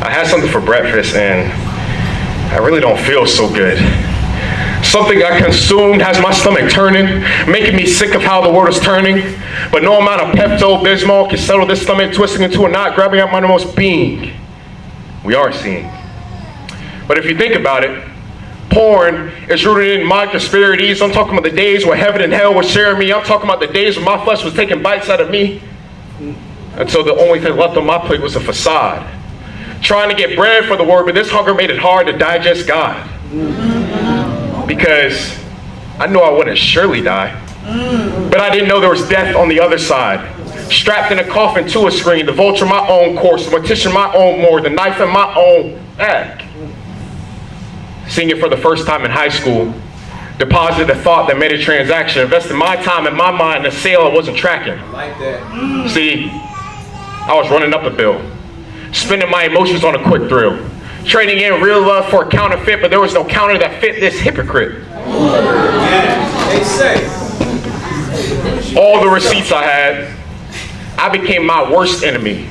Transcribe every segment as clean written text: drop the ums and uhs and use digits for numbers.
I had something for breakfast and I really don't feel so good. Something I consumed has my stomach turning, making me sick of how the world is turning. But no amount of Pepto-Bismol can settle this stomach twisting into a knot, grabbing at my most being. We are seeing. But if you think about it, porn is rooted in my disparities. I'm talking about the days where heaven and hell were sharing me. I'm talking about the days when my flesh was taking bites out of me. Until the only thing left on my plate was a facade. Trying to get bread for the word, but this hunger made it hard to digest God. Because I knew I wouldn't surely die. But I didn't know there was death on the other side. Strapped in a coffin to a screen, the vulture my own course, the mortician my own more, the knife in my own back. Seeing it for the first time in high school, deposited a thought that made a transaction, invested my time and my mind in a sale I wasn't tracking. I like that. See, I was running up a bill, spending my emotions on a quick thrill, trading in real love for a counterfeit, but there was no counter that fit this hypocrite. Yeah, they say. All the receipts I had, I became my worst enemy,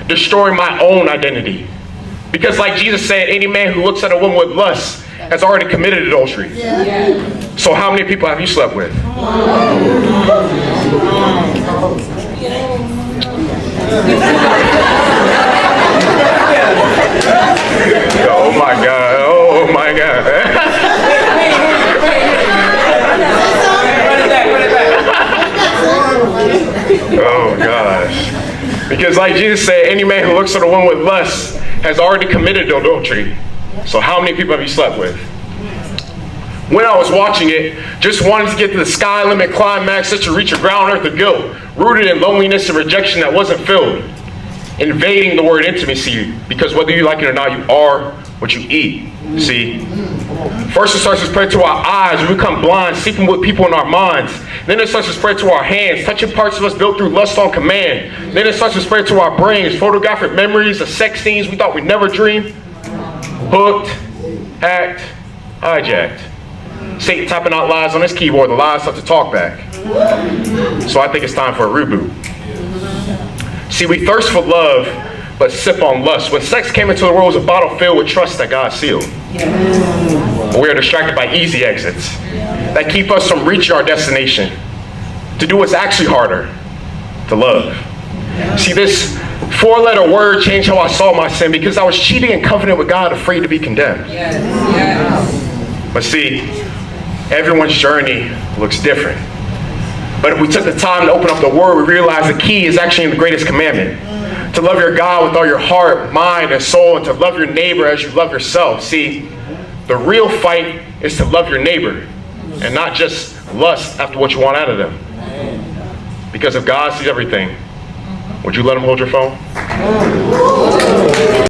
destroying my own identity. Because like Jesus said, any man who looks at a woman with lust has already committed adultery. So how many people have you slept with? Oh my God, oh my God. Oh gosh. Because like Jesus said, any man who looks at a woman with lust has already committed adultery. So how many people have you slept with? When I was watching it, just wanted to get to the sky limit climax just to reach a ground earth of guilt, rooted in loneliness and rejection that wasn't filled. Invading the word intimacy, because whether you like it or not, you are what you eat. See, first it starts to spread to our eyes, we become blind, sleeping with people in our minds. Then it starts to spread to our hands, touching parts of us built through lust on command. Then it starts to spread to our brains, photographic memories of sex scenes we thought we'd never dream. Hooked, hacked, hijacked. Satan typing out lies on his keyboard, the lies start to talk back. So I think it's time for a reboot. See, we thirst for love, but sip on lust. When sex came into the world, it was a bottle filled with trust that God sealed. But we are distracted by easy exits that keep us from reaching our destination. To do what's actually harder, to love. See, this 4-letter word changed how I saw my sin because I was cheating in covenant with God, afraid to be condemned. But see, everyone's journey looks different. But if we took the time to open up the word, we realize the key is actually in the greatest commandment. To love your God with all your heart, mind, and soul, and to love your neighbor as you love yourself. See, the real fight is to love your neighbor and not just lust after what you want out of them. Because if God sees everything, would you let him hold your phone?